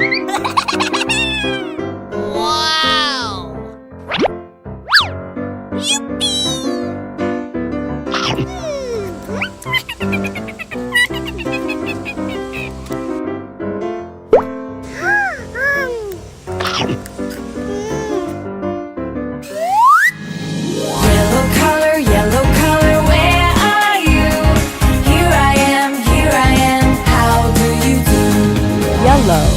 Wow! Yellow color, where are you? Here I am, how do you do? Yellow.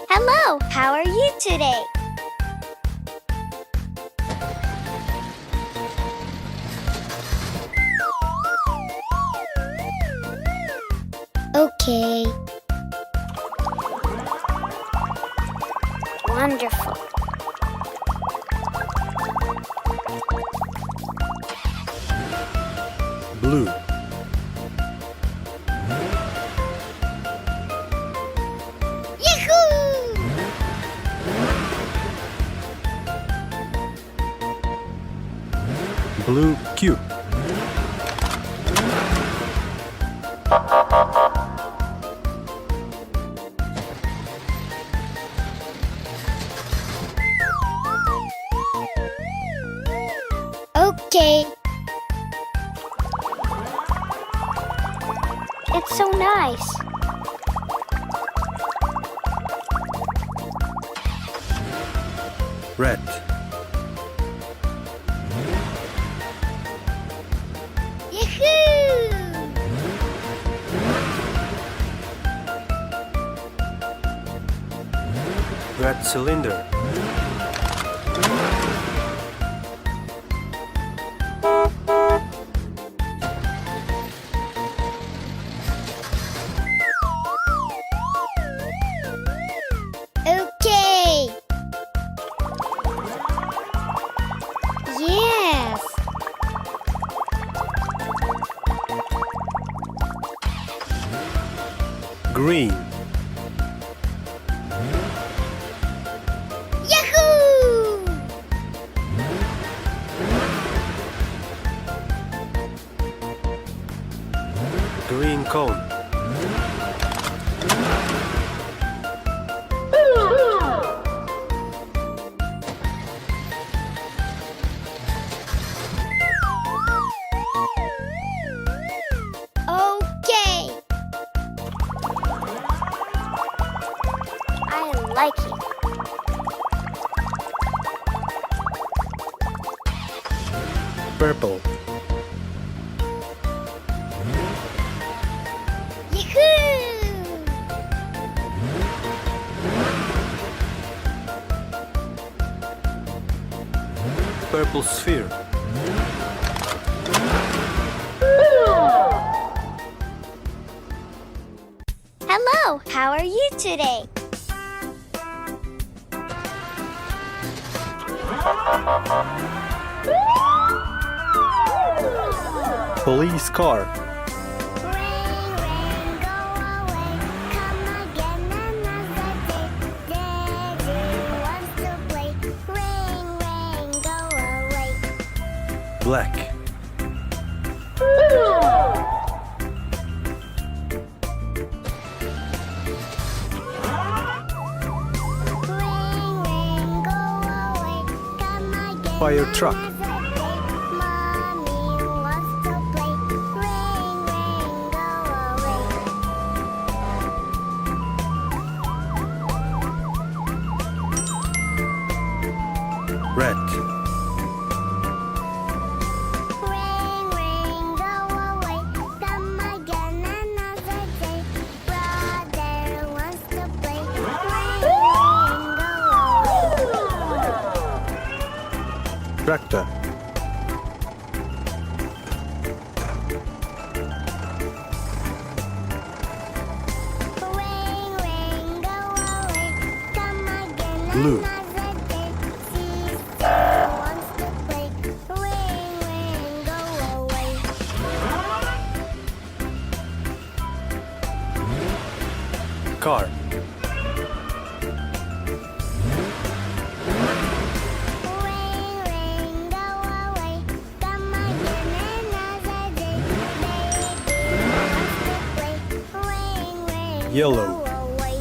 Hello, how are you today? Okay. Wonderful. Blue. Yahoo! Blue cube. Okay. It's so nice. Red. Yahoo! Red cylinder. Okay. Yes. Green. Yahoo! Green cone. Okay. I like it. Purple. Yahoo! Purple sphere. Hello, how are you today? Police car. Rain, rain, go away. Come again another day. Daddy wants to play. Rain, rain, go away. Black. Rain, rain, go away. Come again Fire truck. another day. Mommy wants to play. Rain, rain, go away. Red. Rain, rain, go away. Come again another day. Brother wants to play. Rain, rain, go away. Tractor. Rain, rain, go Blue. another day. Sister wants to play. Ring, ring, go away. Car. Ring, ring, go away. Come again another day. Baby wants to play. Ring, ring, Yellow. go away.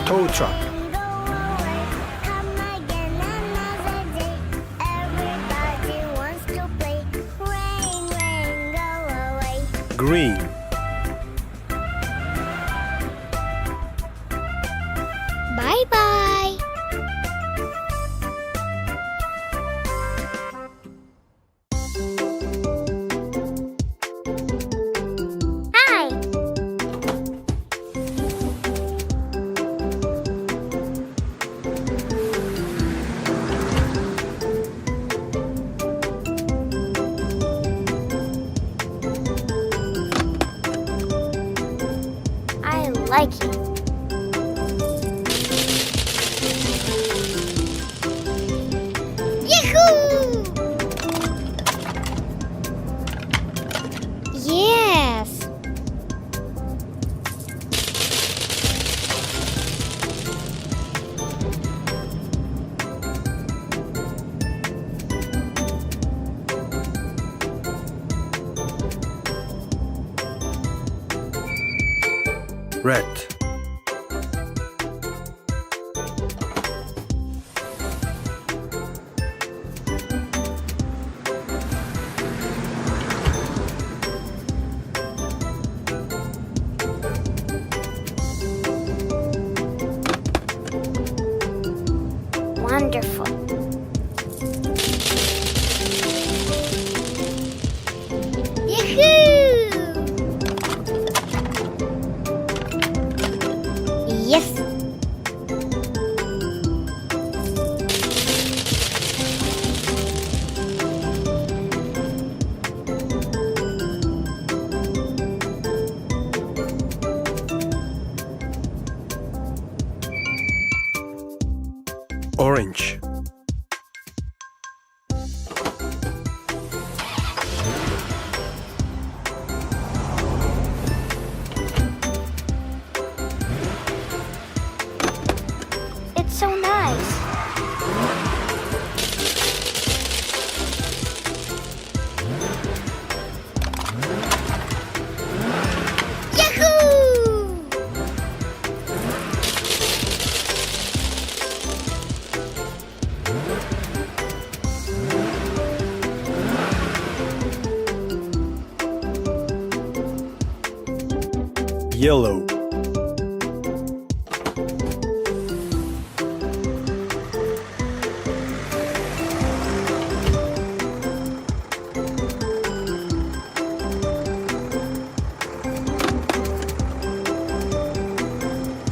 Tow truck. Go away. Come again another day. Everybody wants to play. Ring, ring, go away. Green. Bye bye. Hi. I like it. Yahoo! Yes. Red. Wonderful. Yahoo! Yes. Orange. It's so nice. Yahoo! Yellow.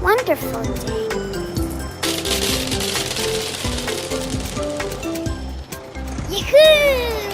Wonderful day. Yahoo!